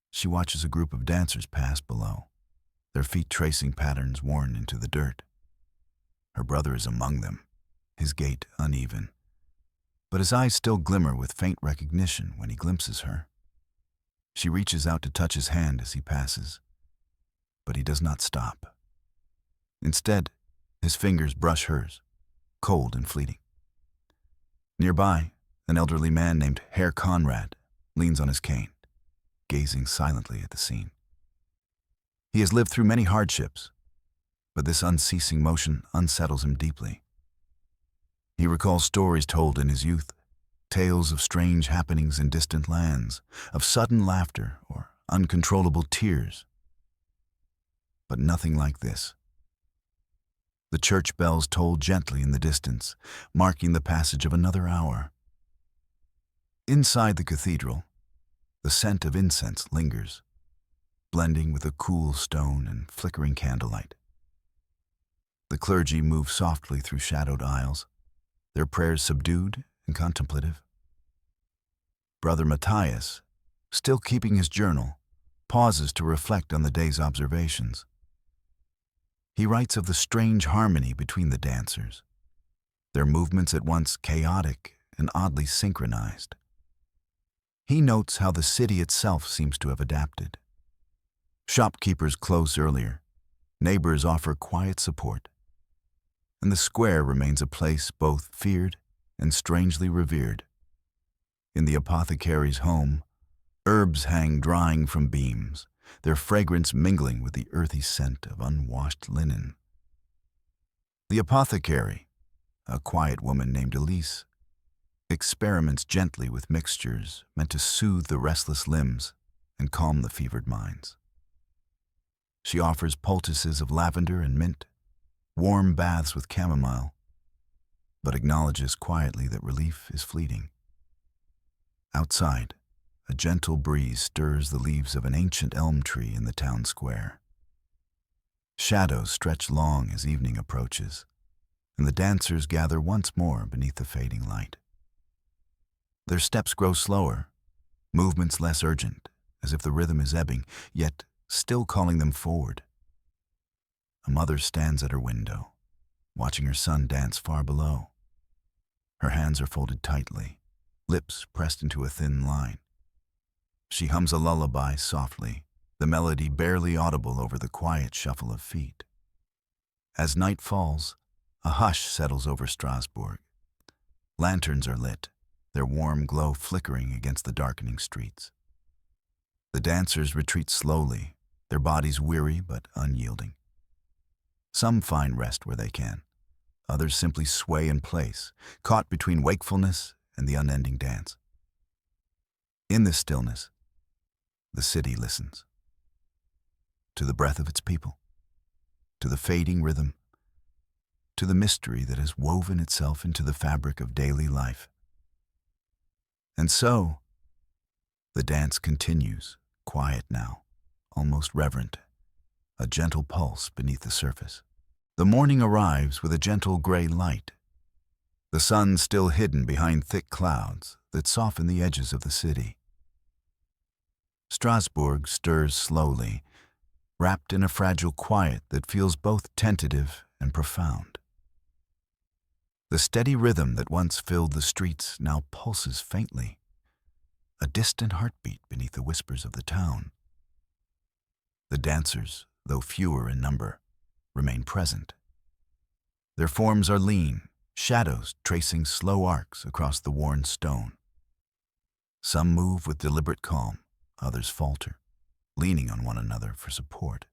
She watches a group of dancers pass below, their feet tracing patterns worn into the dirt. Her brother is among them, his gait uneven, but his eyes still glimmer with faint recognition when he glimpses her. She reaches out to touch his hand as he passes, but he does not stop. Instead, his fingers brush hers, cold and fleeting. Nearby, an elderly man named Herr Conrad leans on his cane, gazing silently at the scene. He has lived through many hardships, but this unceasing motion unsettles him deeply. He recalls stories told in his youth, tales of strange happenings in distant lands, of sudden laughter or uncontrollable tears. But nothing like this. The church bells toll gently in the distance, marking the passage of another hour. Inside the cathedral, the scent of incense lingers, blending with the cool stone and flickering candlelight. The clergy move softly through shadowed aisles, their prayers subdued and contemplative. Brother Matthias, still keeping his journal, pauses to reflect on the day's observations. He writes of the strange harmony between the dancers, their movements at once chaotic and oddly synchronized. He notes how the city itself seems to have adapted. Shopkeepers close earlier, neighbors offer quiet support, and the square remains a place both feared and strangely revered. In the apothecary's home, herbs hang drying from beams, their fragrance mingling with the earthy scent of unwashed linen. The apothecary, a quiet woman named Elise, experiments gently with mixtures meant to soothe the restless limbs and calm the fevered minds. She offers poultices of lavender and mint, warm baths with chamomile, but acknowledges quietly that relief is fleeting. Outside, a gentle breeze stirs the leaves of an ancient elm tree in the town square. Shadows stretch long as evening approaches, and the dancers gather once more beneath the fading light. Their steps grow slower, movements less urgent, as if the rhythm is ebbing, yet still calling them forward. A mother stands at her window, watching her son dance far below. Her hands are folded tightly, lips pressed into a thin line. She hums a lullaby softly, the melody barely audible over the quiet shuffle of feet. As night falls, a hush settles over Strasbourg. Lanterns are lit, their warm glow flickering against the darkening streets. The dancers retreat slowly, their bodies weary but unyielding. Some find rest where they can. Others simply sway in place, caught between wakefulness and the unending dance. In this stillness, the city listens. To the breath of its people, to the fading rhythm, to the mystery that has woven itself into the fabric of daily life. And so, the dance continues, quiet now, almost reverent, a gentle pulse beneath the surface. The morning arrives with a gentle gray light, the sun still hidden behind thick clouds that soften the edges of the city. Strasbourg stirs slowly, wrapped in a fragile quiet that feels both tentative and profound. The steady rhythm that once filled the streets now pulses faintly, a distant heartbeat beneath the whispers of the town. The dancers, though fewer in number, remain present. Their forms are lean, shadows tracing slow arcs across the worn stone. Some move with deliberate calm, others falter, leaning on one another for support.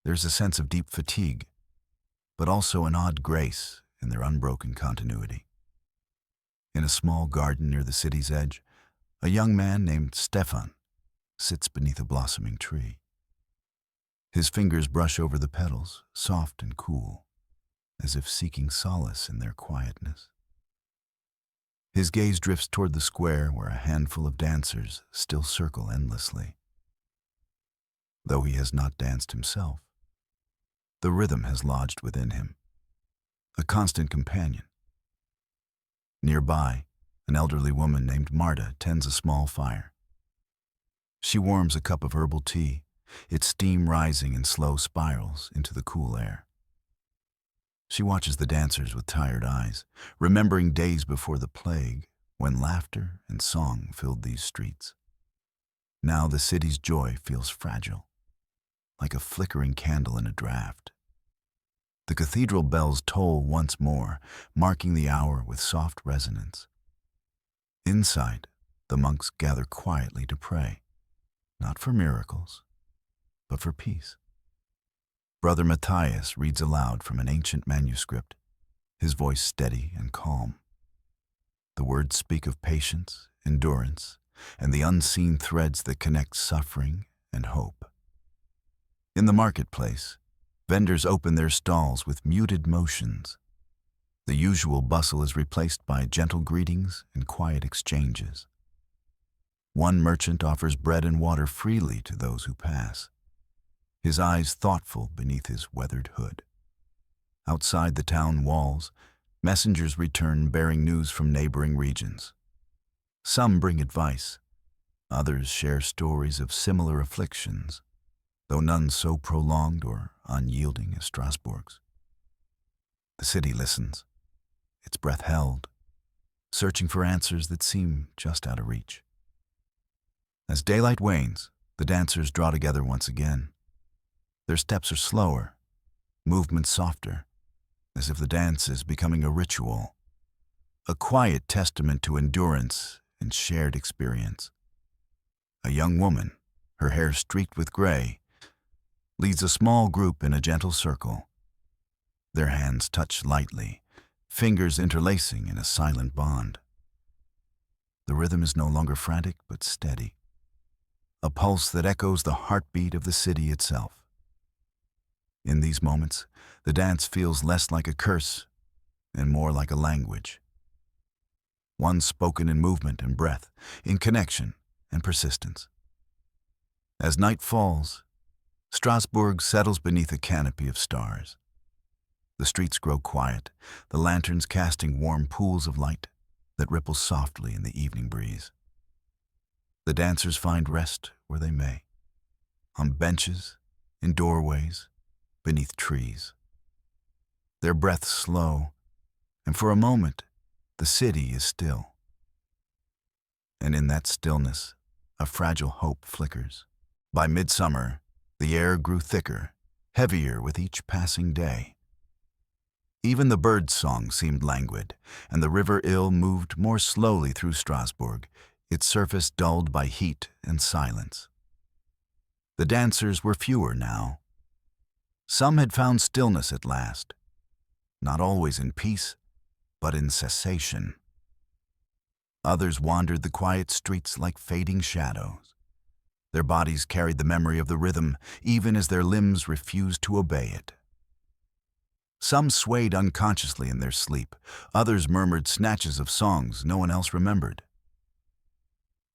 There's a sense of deep fatigue, but also an odd grace in their unbroken continuity. In a small garden near the city's edge, a young man named Stefan sits beneath a blossoming tree. His fingers brush over the petals, soft and cool, as if seeking solace in their quietness. His gaze drifts toward the square where a handful of dancers still circle endlessly. Though he has not danced himself, the rhythm has lodged within him, a constant companion. Nearby, an elderly woman named Marta tends a small fire. She warms a cup of herbal tea, its steam rising in slow spirals into the cool air. She watches the dancers with tired eyes, remembering days before the plague, when laughter and song filled these streets. Now the city's joy feels fragile, like a flickering candle in a draught. The cathedral bells toll once more, marking the hour with soft resonance. Inside, the monks gather quietly to pray, not for miracles, but for peace. Brother Matthias reads aloud from an ancient manuscript, his voice steady and calm. The words speak of patience, endurance, and the unseen threads that connect suffering and hope. In the marketplace, vendors open their stalls with muted motions. The usual bustle is replaced by gentle greetings and quiet exchanges. One merchant offers bread and water freely to those who pass, his eyes thoughtful beneath his weathered hood. Outside the town walls, messengers return bearing news from neighboring regions. Some bring advice, others share stories of similar afflictions, though none so prolonged or unyielding as Strasbourg's. The city listens, its breath held, searching for answers that seem just out of reach. As daylight wanes, the dancers draw together once again. Their steps are slower, movements softer, as if the dance is becoming a ritual, a quiet testament to endurance and shared experience. A young woman, her hair streaked with gray, leads a small group in a gentle circle. Their hands touch lightly, fingers interlacing in a silent bond. The rhythm is no longer frantic but steady, a pulse that echoes the heartbeat of the city itself. In these moments, the dance feels less like a curse and more like a language, one spoken in movement and breath, in connection and persistence. As night falls, Strasbourg settles beneath a canopy of stars. The streets grow quiet, the lanterns casting warm pools of light that ripple softly in the evening breeze. The dancers find rest where they may, on benches, in doorways, beneath trees. Their breaths slow, and for a moment, the city is still. And in that stillness, a fragile hope flickers. By midsummer, the air grew thicker, heavier with each passing day. Even the birds' song seemed languid, and the river Ill moved more slowly through Strasbourg, its surface dulled by heat and silence. The dancers were fewer now. Some had found stillness at last, not always in peace, but in cessation. Others wandered the quiet streets like fading shadows. Their bodies carried the memory of the rhythm, even as their limbs refused to obey it. Some swayed unconsciously in their sleep. Others murmured snatches of songs no one else remembered.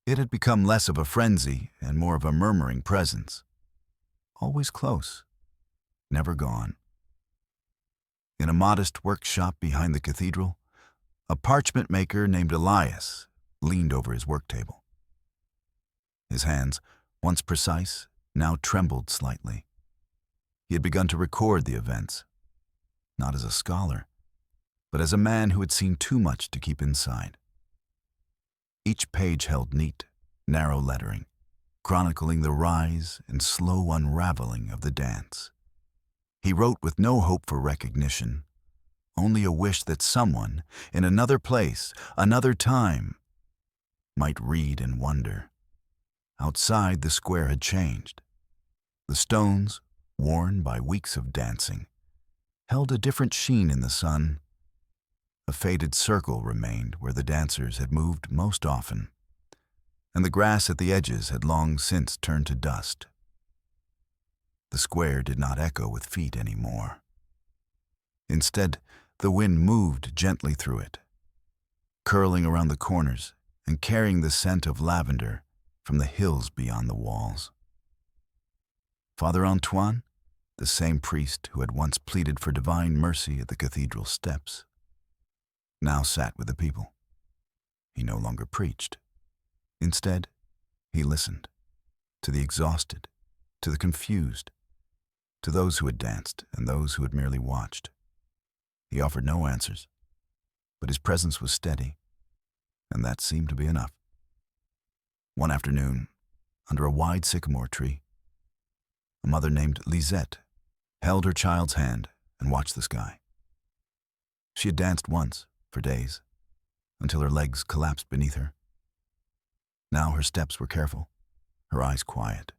It had become less of a frenzy and more of a murmuring presence. Always close, never gone. In a modest workshop behind the cathedral, a parchment maker named Elias leaned over his work table. His hands, once precise, now trembled slightly. He had begun to record the events, not as a scholar, but as a man who had seen too much to keep inside. Each page held neat, narrow lettering, chronicling the rise and slow unraveling of the dance. He wrote with no hope for recognition, only a wish that someone, in another place, another time, might read and wonder. Outside, the square had changed. The stones, worn by weeks of dancing, held a different sheen in the sun. A faded circle remained where the dancers had moved most often, and the grass at the edges had long since turned to dust. The square did not echo with feet anymore. Instead, the wind moved gently through it, curling around the corners and carrying the scent of lavender from the hills beyond the walls. Father Antoine, the same priest who had once pleaded for divine mercy at the cathedral steps, now sat with the people. He no longer preached. Instead, he listened to the exhausted, to the confused, to those who had danced and those who had merely watched. He offered no answers, but his presence was steady, and that seemed to be enough. One afternoon, under a wide sycamore tree, a mother named Lisette held her child's hand and watched the sky. She had danced once, for days, until her legs collapsed beneath her. Now her steps were careful, her eyes quiet.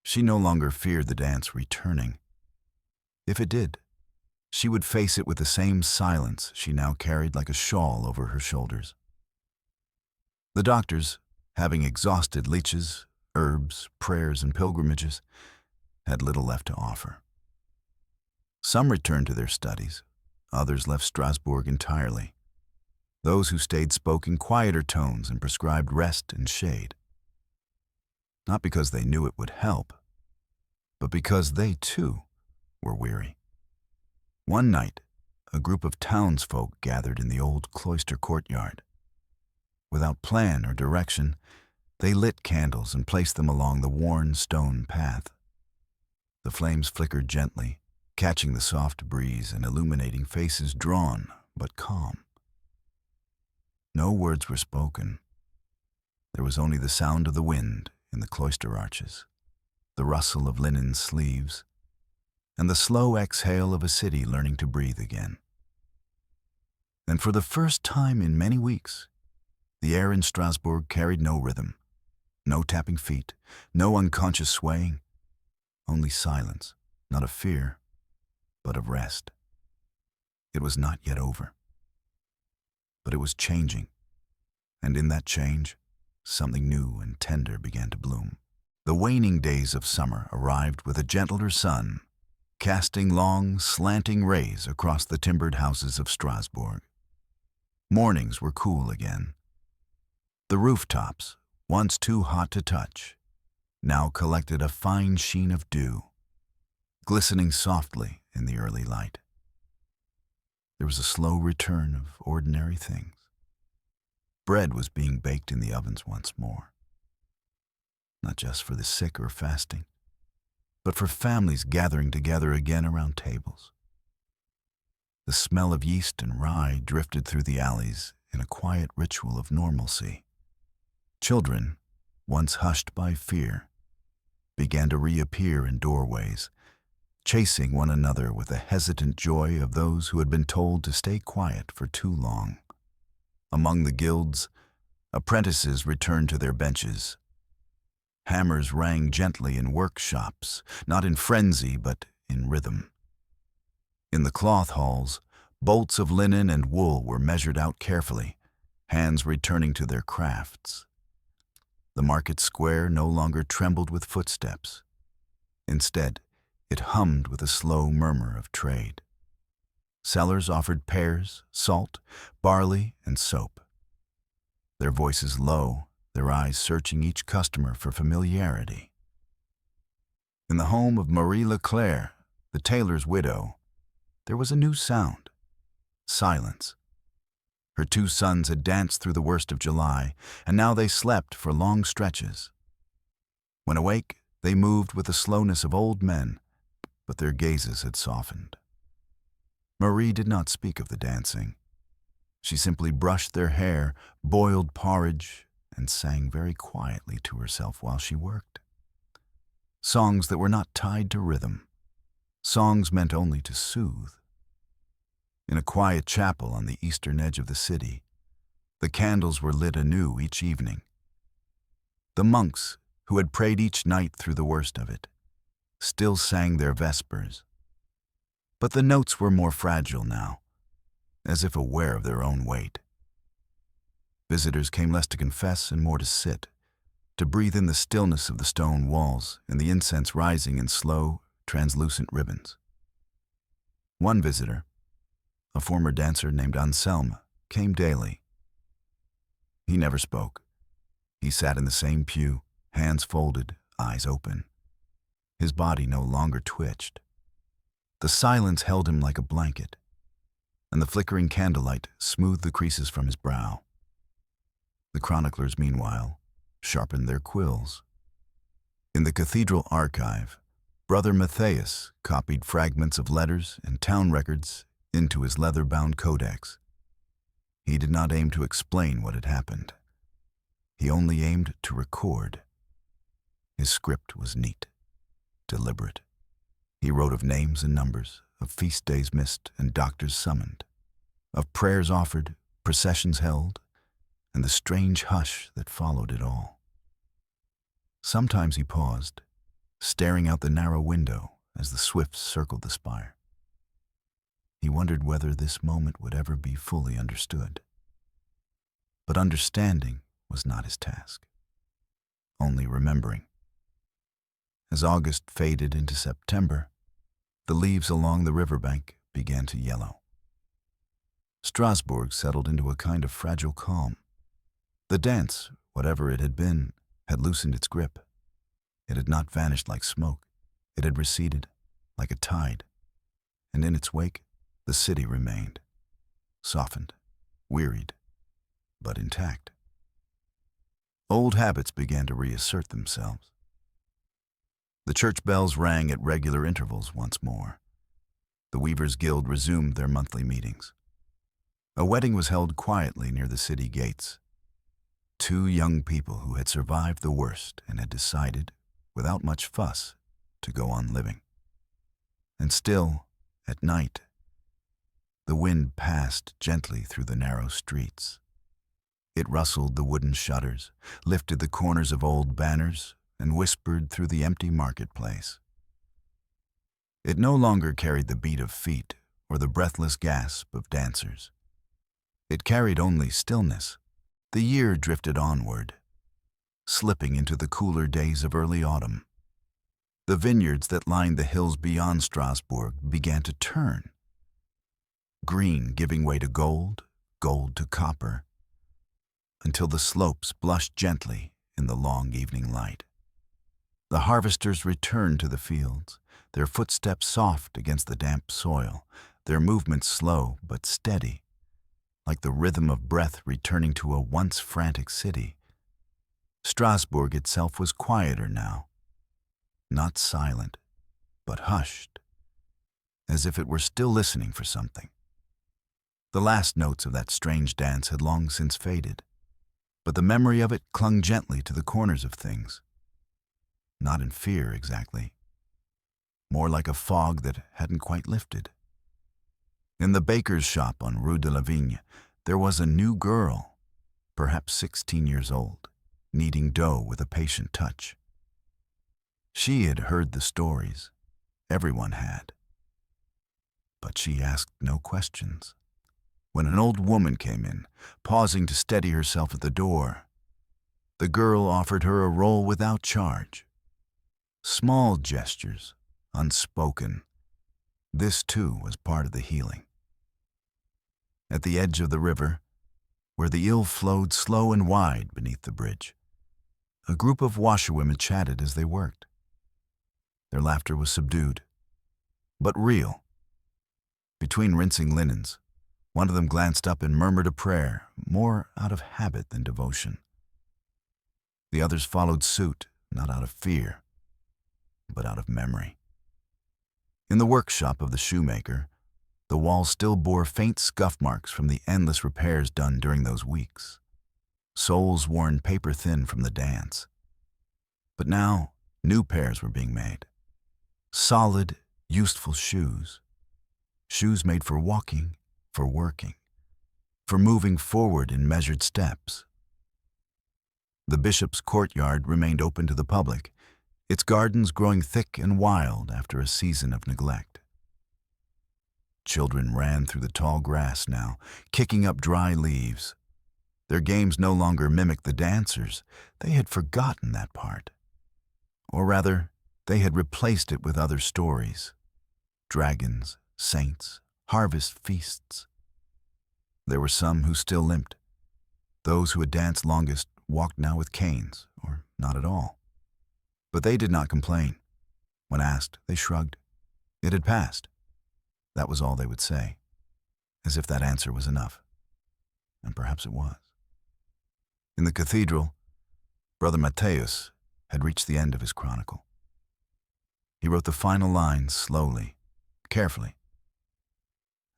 She no longer feared the dance returning. If it did, she would face it with the same silence she now carried like a shawl over her shoulders. The doctors, having exhausted leeches, herbs, prayers, and pilgrimages, had little left to offer. Some returned to their studies, others left Strasbourg entirely. Those who stayed spoke in quieter tones and prescribed rest and shade. Not because they knew it would help, but because they, too, were weary. One night, a group of townsfolk gathered in the old cloister courtyard. Without plan or direction, they lit candles and placed them along the worn stone path. The flames flickered gently, catching the soft breeze and illuminating faces drawn but calm. No words were spoken. There was only the sound of the wind in the cloister arches, the rustle of linen sleeves, and the slow exhale of a city learning to breathe again. And for the first time in many weeks, the air in Strasbourg carried no rhythm, no tapping feet, no unconscious swaying, only silence, not of fear, but of rest. It was not yet over. But it was changing, and in that change, something new and tender began to bloom. The waning days of summer arrived with a gentler sun, casting long, slanting rays across the timbered houses of Strasbourg. Mornings were cool again. The rooftops, once too hot to touch, now collected a fine sheen of dew, glistening softly in the early light. There was a slow return of ordinary things. Bread was being baked in the ovens once more, not just for the sick or fasting, but for families gathering together again around tables. The smell of yeast and rye drifted through the alleys in a quiet ritual of normalcy. Children, once hushed by fear, began to reappear in doorways, chasing one another with the hesitant joy of those who had been told to stay quiet for too long. Among the guilds, apprentices returned to their benches. Hammers rang gently in workshops, not in frenzy but in rhythm. In the cloth halls, bolts of linen and wool were measured out carefully, hands returning to their crafts. The market square no longer trembled with footsteps. Instead, it hummed with a slow murmur of trade. Sellers offered pears, salt, barley, and soap. Their voices low, their eyes searching each customer for familiarity. In the home of Marie Leclerc, the tailor's widow, there was a new sound: silence. Her 2 sons had danced through the worst of July, and now they slept for long stretches. When awake, they moved with the slowness of old men, but their gazes had softened. Marie did not speak of the dancing. She simply brushed their hair, boiled porridge, and sang very quietly to herself while she worked. Songs that were not tied to rhythm. Songs meant only to soothe. In a quiet chapel on the eastern edge of the city, the candles were lit anew each evening. The monks, who had prayed each night through the worst of it, still sang their vespers. But the notes were more fragile now, as if aware of their own weight. Visitors came less to confess and more to sit, to breathe in the stillness of the stone walls and the incense rising in slow, translucent ribbons. One visitor, a former dancer named Anselme, came daily. He never spoke. He sat in the same pew, hands folded, eyes open. His body no longer twitched. The silence held him like a blanket, and the flickering candlelight smoothed the creases from his brow. The chroniclers, meanwhile, sharpened their quills. In the cathedral archive, Brother Matthias copied fragments of letters and town records into his leather-bound codex. He did not aim to explain what had happened. He only aimed to record. His script was neat, deliberate. He wrote of names and numbers, of feast days missed and doctors summoned, of prayers offered, processions held, and the strange hush that followed it all. Sometimes he paused, staring out the narrow window as the swifts circled the spire. He wondered whether this moment would ever be fully understood. But understanding was not his task, only remembering. As August faded into September, the leaves along the riverbank began to yellow. Strasbourg settled into a kind of fragile calm. The dance, whatever it had been, had loosened its grip. It had not vanished like smoke. It had receded like a tide, and in its wake, the city remained, softened, wearied, but intact. Old habits began to reassert themselves. The church bells rang at regular intervals once more. The Weavers' Guild resumed their monthly meetings. A wedding was held quietly near the city gates. 2 young people who had survived the worst and had decided, without much fuss, to go on living. And still, at night, the wind passed gently through the narrow streets. It rustled the wooden shutters, lifted the corners of old banners, and whispered through the empty marketplace. It no longer carried the beat of feet or the breathless gasp of dancers. It carried only stillness. The year drifted onward, slipping into the cooler days of early autumn. The vineyards that lined the hills beyond Strasbourg began to turn, green giving way to gold, gold to copper, until the slopes blushed gently in the long evening light. The harvesters returned to the fields, their footsteps soft against the damp soil, their movements slow but steady, like the rhythm of breath returning to a once frantic city. Strasbourg itself was quieter now, not silent, but hushed, as if it were still listening for something. The last notes of that strange dance had long since faded, but the memory of it clung gently to the corners of things. Not in fear, exactly. More like a fog that hadn't quite lifted. In the baker's shop on Rue de la Vigne, there was a new girl, perhaps 16 years old, kneading dough with a patient touch. She had heard the stories. Everyone had. But she asked no questions. When an old woman came in, pausing to steady herself at the door, the girl offered her a roll without charge. Small gestures, unspoken. This, too, was part of the healing. At the edge of the river, where the Ill flowed slow and wide beneath the bridge, a group of washerwomen chatted as they worked. Their laughter was subdued, but real. Between rinsing linens, one of them glanced up and murmured a prayer, more out of habit than devotion. The others followed suit, not out of fear, but out of memory. In the workshop of the shoemaker, the walls still bore faint scuff marks from the endless repairs done during those weeks, soles worn paper-thin from the dance. But now, new pairs were being made. Solid, useful shoes. Shoes made for walking, for working, for moving forward in measured steps. The bishop's courtyard remained open to the public, its gardens growing thick and wild after a season of neglect. Children ran through the tall grass now, kicking up dry leaves. Their games no longer mimicked the dancers. They had forgotten that part. Or rather, they had replaced it with other stories. Dragons, saints, harvest feasts. There were some who still limped. Those who had danced longest walked now with canes, or not at all. But they did not complain. When asked, they shrugged. It had passed. That was all they would say, as if that answer was enough. And perhaps it was. In the cathedral, Brother Matthäus had reached the end of his chronicle. He wrote the final lines slowly, carefully.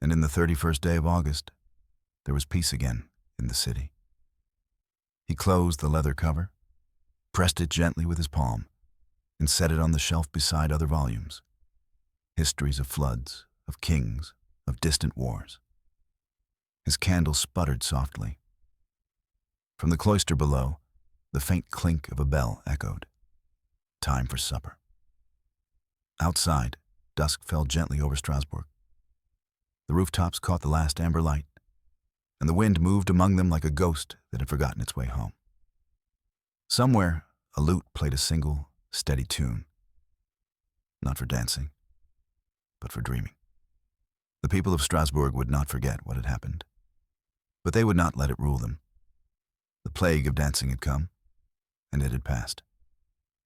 And in the 31st day of August, there was peace again in the city. He closed the leather cover, pressed it gently with his palm, and set it on the shelf beside other volumes. Histories of floods, of kings, of distant wars. His candle sputtered softly. From the cloister below, the faint clink of a bell echoed. Time for supper. Outside, dusk fell gently over Strasbourg. The rooftops caught the last amber light, and the wind moved among them like a ghost that had forgotten its way home. Somewhere, a lute played a single, steady tune. Not for dancing, but for dreaming. The people of Strasbourg would not forget what had happened, but they would not let it rule them. The plague of dancing had come, and it had passed,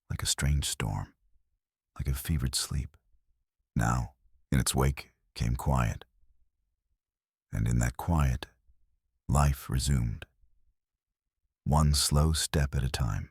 like a strange storm, like a fevered sleep. Now, in its wake, came quiet. And in that quiet, life resumed, one slow step at a time.